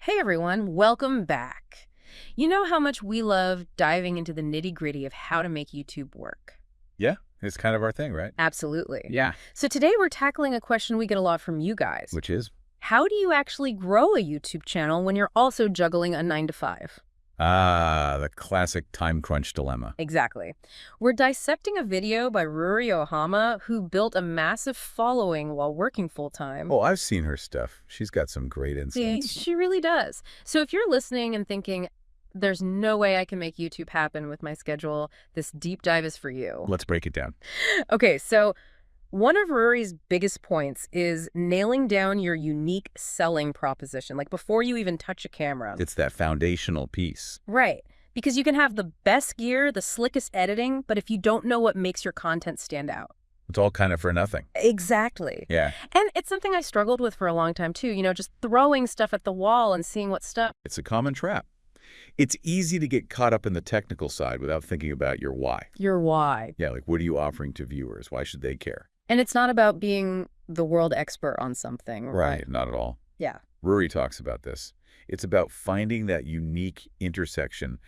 Hey everyone, welcome back. You know how much we love diving into the nitty-gritty of how to make YouTube work? Yeah, it's kind of our thing, right? Absolutely. Yeah. So today we're tackling a question we get a lot from you guys. Which is? How do you actually grow a YouTube channel when you're also juggling a 9 to 5? The classic time crunch dilemma. Exactly. We're dissecting a video by Ruri, who built a massive following while working full-time. Oh, I've seen her stuff. She's got some great insights. She really does. So if you're listening and thinking, there's no way I can make YouTube happen with my schedule, this deep dive is for you. Let's break it down. Okay, so one of Ruri's biggest points is nailing down your unique selling proposition, like before you even touch a camera. It's that foundational piece. Right. Because you can have the best gear, the slickest editing, but if you don't know what makes your content stand out. It's all kind of for nothing. Exactly. Yeah. And it's something I struggled with for a long time, too. Just throwing stuff at the wall and seeing what stuck. It's a common trap. It's easy to get caught up in the technical side without thinking about your why. Your why. Yeah, like what are you offering to viewers? Why should they care? And it's not about being the world expert on something. Right, not at all. Yeah. Ruri talks about this. It's about finding that unique intersection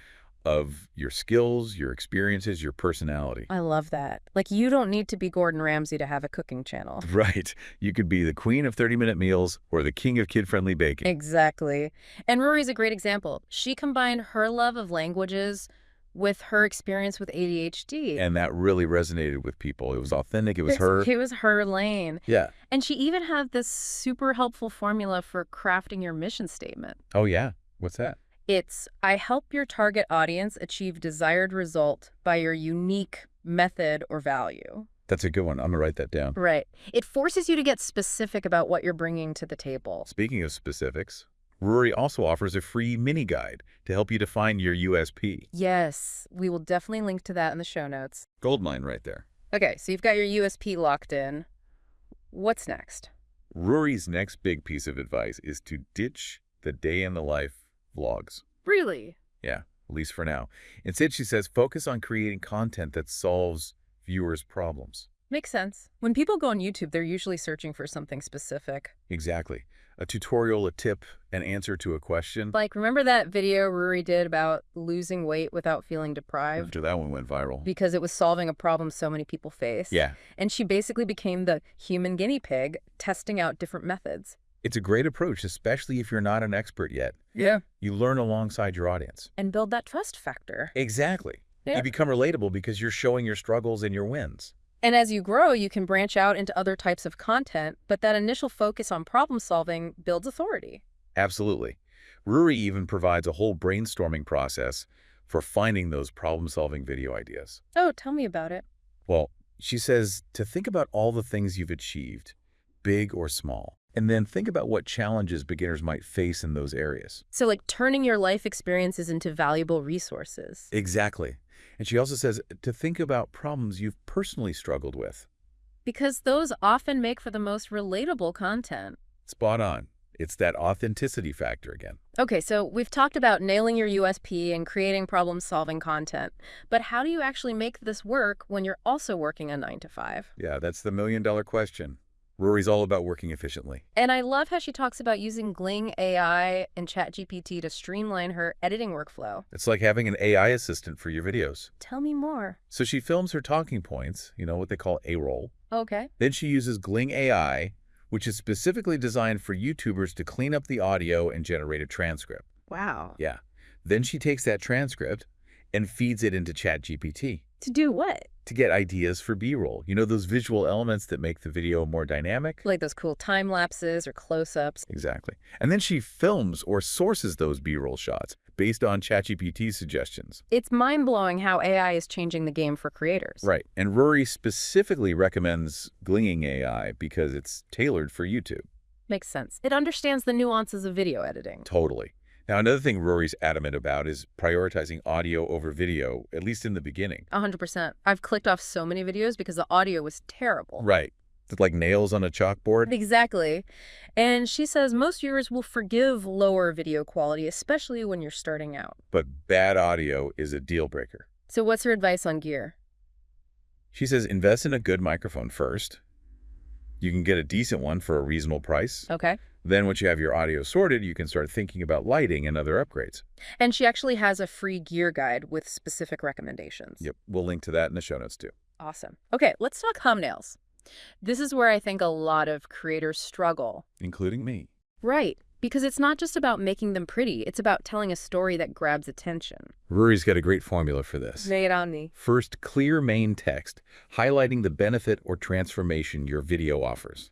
of your skills, your experiences, your personality. I love that. Like, you don't need to be Gordon Ramsay to have a cooking channel. Right. You could be the queen of 30-minute meals or the king of kid-friendly baking. Exactly. And Ruri's a great example. She combined her love of languages with her experience with ADHD. And that really resonated with people. It was authentic. It was her. It was her lane. Yeah. And she even had this super helpful formula for crafting your mission statement. Oh, yeah. What's that? It's, I help your target audience achieve desired result by your unique method or value. That's a good one. I'm going to write that down. Right. It forces you to get specific about what you're bringing to the table. Speaking of specifics, Ruri also offers a free mini guide to help you define your USP. Yes, we will definitely link to that in the show notes. Goldmine right there. Okay, so you've got your USP locked in. What's next? Ruri's next big piece of advice is to ditch the day-in-the-life vlogs. Really? Yeah, at least for now. Instead, she says, focus on creating content that solves viewers' problems. Makes sense. When people go on YouTube, they're usually searching for something specific. Exactly. A tutorial, a tip, an answer to a question. Like, remember that video Ruri did about losing weight without feeling deprived? After that one went viral. Because it was solving a problem so many people face. Yeah. And she basically became the human guinea pig, testing out different methods. It's a great approach, especially if you're not an expert yet. Yeah. You learn alongside your audience. And build that trust factor. Exactly. Yeah. You become relatable because you're showing your struggles and your wins. And as you grow, you can branch out into other types of content, but that initial focus on problem solving builds authority. Absolutely. Ruri even provides a whole brainstorming process for finding those problem-solving video ideas. Oh, tell me about it. Well, she says to think about all the things you've achieved, big or small, and then think about what challenges beginners might face in those areas. So like turning your life experiences into valuable resources. Exactly. And she also says to think about problems you've personally struggled with. Because those often make for the most relatable content. Spot on. It's that authenticity factor again. Okay, so we've talked about nailing your USP and creating problem-solving content. But how do you actually make this work when you're also working a 9 to 5? Yeah, that's the million-dollar question. Ruri's all about working efficiently. And I love how she talks about using Gling AI and ChatGPT to streamline her editing workflow. It's like having an AI assistant for your videos. Tell me more. So she films her talking points, what they call A-roll. Okay. Then she uses Gling AI, which is specifically designed for YouTubers to clean up the audio and generate a transcript. Wow. Yeah. Then she takes that transcript and feeds it into ChatGPT. To do what? To get ideas for B-roll. Those visual elements that make the video more dynamic? Like those cool time lapses or close-ups. Exactly. And then she films or sources those B-roll shots based on ChatGPT's suggestions. It's mind-blowing how AI is changing the game for creators. Right. And Ruri specifically recommends Glinging AI because it's tailored for YouTube. Makes sense. It understands the nuances of video editing. Totally. Now, another thing Ruri's adamant about is prioritizing audio over video, at least in the beginning. 100%. I've clicked off so many videos because the audio was terrible. Right. It's like nails on a chalkboard. Exactly. And she says most viewers will forgive lower video quality, especially when you're starting out. But bad audio is a deal breaker. So what's her advice on gear? She says invest in a good microphone first. You can get a decent one for a reasonable price. Okay. Then once you have your audio sorted, you can start thinking about lighting and other upgrades. And she actually has a free gear guide with specific recommendations. Yep, we'll link to that in the show notes too. Awesome. Okay, let's talk thumbnails. This is where I think a lot of creators struggle. Including me. Right, because it's not just about making them pretty, it's about telling a story that grabs attention. Ruri's got a great formula for this. Lay it on me. First, clear main text, highlighting the benefit or transformation your video offers.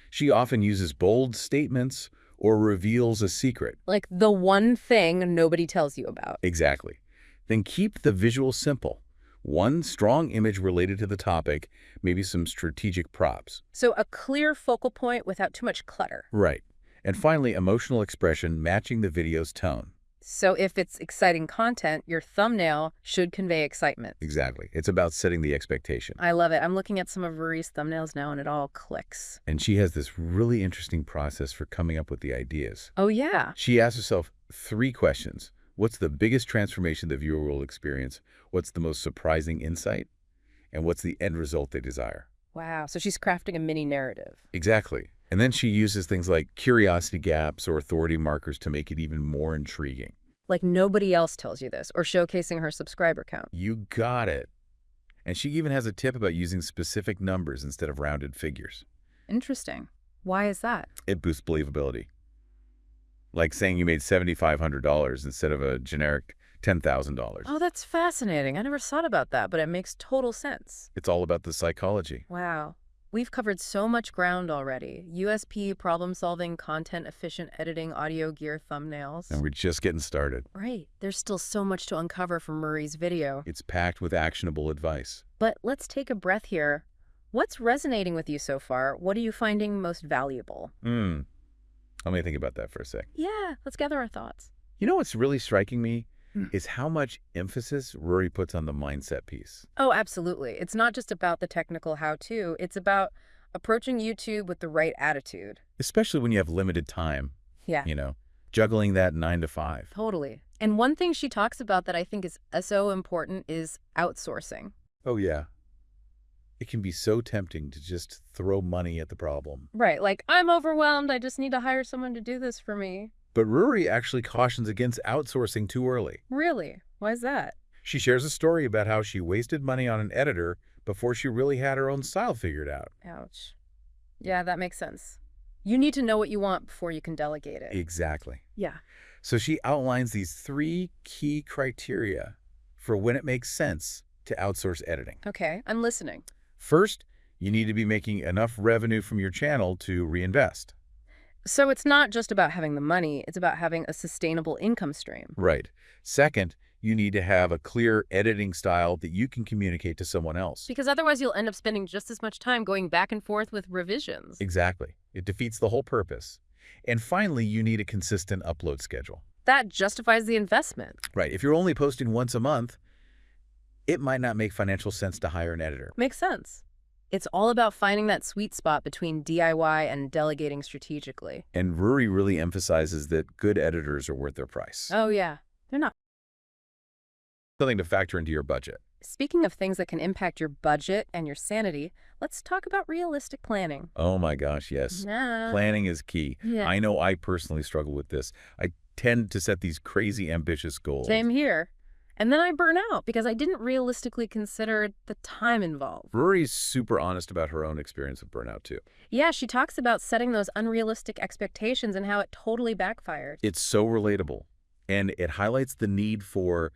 She often uses bold statements or reveals a secret. Like the one thing nobody tells you about. Exactly. Then keep the visual simple. One strong image related to the topic, maybe some strategic props. So a clear focal point without too much clutter. Right. And finally, emotional expression matching the video's tone. So if it's exciting content, your thumbnail should convey excitement. Exactly. It's about setting the expectation. I love it. I'm looking at some of Ruri's thumbnails now, and it all clicks. And she has this really interesting process for coming up with the ideas. Oh, yeah. She asks herself 3 questions. What's the biggest transformation the viewer will experience? What's the most surprising insight? And what's the end result they desire? Wow. So she's crafting a mini narrative. Exactly. And then she uses things like curiosity gaps or authority markers to make it even more intriguing. Like nobody else tells you this, or showcasing her subscriber count. You got it. And she even has a tip about using specific numbers instead of rounded figures. Interesting. Why is that? It boosts believability. Like saying you made $7,500 instead of a generic $10,000. Oh, that's fascinating. I never thought about that, but it makes total sense. It's all about the psychology. Wow. We've covered so much ground already. USP, problem-solving, content-efficient editing, audio gear, thumbnails. And we're just getting started. Right. There's still so much to uncover from Ruri's video. It's packed with actionable advice. But let's take a breath here. What's resonating with you so far? What are you finding most valuable? Let me think about that for a sec. Yeah, let's gather our thoughts. You know what's really striking me is how much emphasis Ruri puts on the mindset piece. Oh, absolutely. It's not just about the technical how-to. It's about approaching YouTube with the right attitude. Especially when you have limited time. Yeah. Juggling that 9 to 5. Totally. And one thing she talks about that I think is so important is outsourcing. Oh, yeah. It can be so tempting to just throw money at the problem. Right, like, I'm overwhelmed, I just need to hire someone to do this for me. But Ruri actually cautions against outsourcing too early. Really? Why is that? She shares a story about how she wasted money on an editor before she really had her own style figured out. Ouch. Yeah, that makes sense. You need to know what you want before you can delegate it. Exactly. Yeah. So she outlines these 3 key criteria for when it makes sense to outsource editing. Okay, I'm listening. First, you need to be making enough revenue from your channel to reinvest. So it's not just about having the money, it's about having a sustainable income stream. Right. Second, you need to have a clear editing style that you can communicate to someone else. Because otherwise you'll end up spending just as much time going back and forth with revisions. Exactly. It defeats the whole purpose. And finally, you need a consistent upload schedule. That justifies the investment. Right. If you're only posting once a month, it might not make financial sense to hire an editor. Makes sense. It's all about finding that sweet spot between DIY and delegating strategically. And Ruri really emphasizes that good editors are worth their price. Oh, yeah. They're not. Something to factor into your budget. Speaking of things that can impact your budget and your sanity, let's talk about realistic planning. Oh my gosh, yes. Nah. Planning is key. Yeah. I know I personally struggle with this. I tend to set these crazy ambitious goals. Same here. And then I burn out because I didn't realistically consider the time involved. Ruri's super honest about her own experience of burnout, too. Yeah, she talks about setting those unrealistic expectations and how it totally backfired. It's so relatable, and it highlights the need for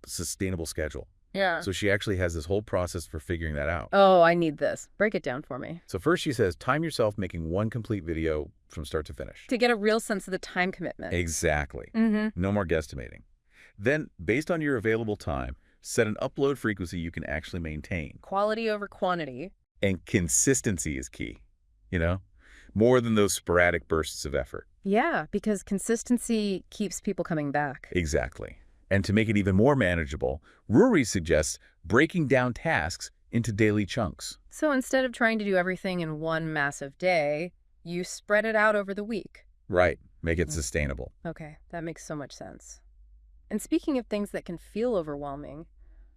a sustainable schedule. Yeah. So she actually has this whole process for figuring that out. Oh, I need this. Break it down for me. So first she says, time yourself making one complete video from start to finish. To get a real sense of the time commitment. Exactly. Mm-hmm. No more guesstimating. Then, based on your available time, set an upload frequency you can actually maintain. Quality over quantity. And consistency is key, more than those sporadic bursts of effort. Yeah, because consistency keeps people coming back. Exactly. And to make it even more manageable, Ruri suggests breaking down tasks into daily chunks. So instead of trying to do everything in one massive day, you spread it out over the week. Right. Make it sustainable. Okay, that makes so much sense. And speaking of things that can feel overwhelming,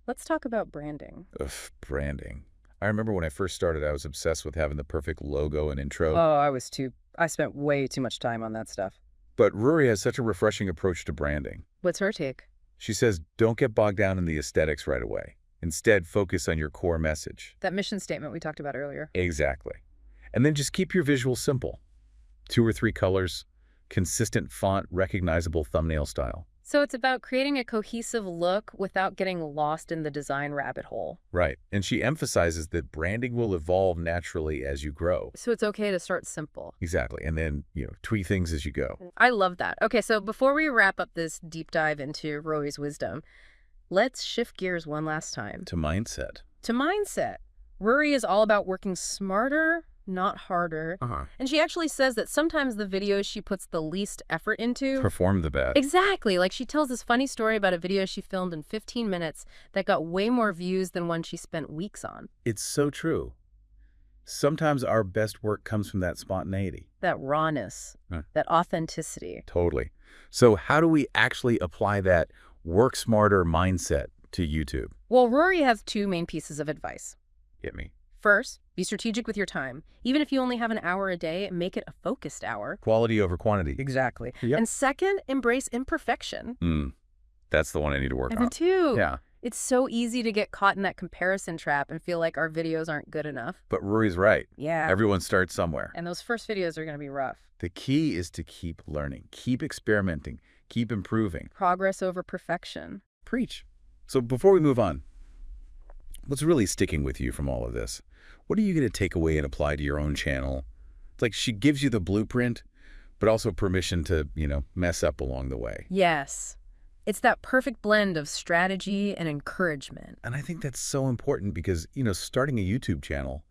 let's talk about branding. Ugh, branding. I remember when I first started, I was obsessed with having the perfect logo and intro. Oh, I was too. I spent way too much time on that stuff. But Ruri has such a refreshing approach to branding. What's her take? She says, don't get bogged down in the aesthetics right away. Instead, focus on your core message. That mission statement we talked about earlier. Exactly. And then just keep your visuals simple. 2 or 3 colors, consistent font, recognizable thumbnail style. So it's about creating a cohesive look without getting lost in the design rabbit hole. Right. And she emphasizes that branding will evolve naturally as you grow. So it's okay to start simple. Exactly. And then, tweak things as you go. I love that. Okay, so before we wrap up this deep dive into Ruri's wisdom, let's shift gears one last time. To mindset. To mindset. Ruri is all about working smarter, not harder. And she actually says that sometimes the videos she puts the least effort into Perform the best. Exactly. Like she tells this funny story about a video she filmed in 15 minutes that got way more views than one she spent weeks on. It's so true. Sometimes our best work comes from that spontaneity. That rawness, that authenticity. Totally. So how do we actually apply that work smarter mindset to YouTube? Well, Ruri has 2 main pieces of advice. Hit me. First, be strategic with your time. Even if you only have an hour a day, make it a focused hour. Quality over quantity. Exactly. Yep. And second, embrace imperfection. That's the one I need to work I on. do too. Yeah. It's so easy to get caught in that comparison trap and feel like our videos aren't good enough. But Ruri's right. Yeah. Everyone starts somewhere. And those first videos are going to be rough. The key is to keep learning, keep experimenting, keep improving. Progress over perfection. Preach. So before we move on, what's really sticking with you from all of this? What are you going to take away and apply to your own channel? It's like she gives you the blueprint, but also permission to, mess up along the way. Yes. It's that perfect blend of strategy and encouragement. And I think that's so important because, starting a YouTube channel,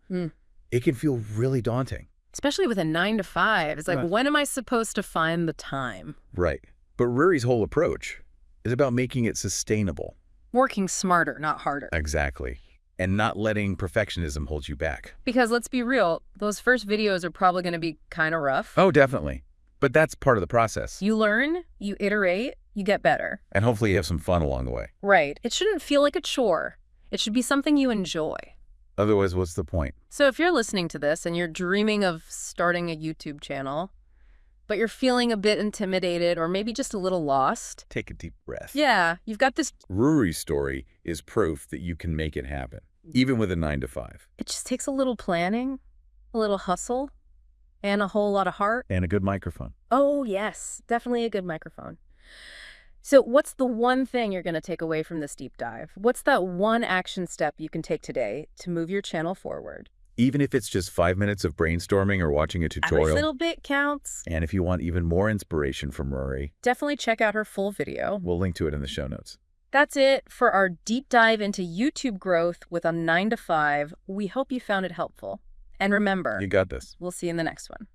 it can feel really daunting. Especially with a 9 to 5. It's like, when am I supposed to find the time? Right. But Ruri's whole approach is about making it sustainable. Working smarter, not harder. Exactly. And not letting perfectionism hold you back. Because let's be real, those first videos are probably going to be kind of rough. Oh, definitely. But that's part of the process. You learn, you iterate, you get better. And hopefully you have some fun along the way. Right. It shouldn't feel like a chore. It should be something you enjoy. Otherwise, what's the point? So if you're listening to this and you're dreaming of starting a YouTube channel, but you're feeling a bit intimidated or maybe just a little lost. Take a deep breath. Yeah, you've got this. Ruri's story is proof that you can make it happen, even with a 9 to 5. It just takes a little planning, a little hustle, and a whole lot of heart. And a good microphone. Oh, yes, definitely a good microphone. So what's the one thing you're going to take away from this deep dive? What's that one action step you can take today to move your channel forward? Even if it's just 5 minutes of brainstorming or watching a tutorial. Every little bit counts. And if you want even more inspiration from Ruri, definitely check out her full video. We'll link to it in the show notes. That's it for our deep dive into YouTube growth with a 9 to 5. We hope you found it helpful. And remember, You got this. We'll see you in the next one.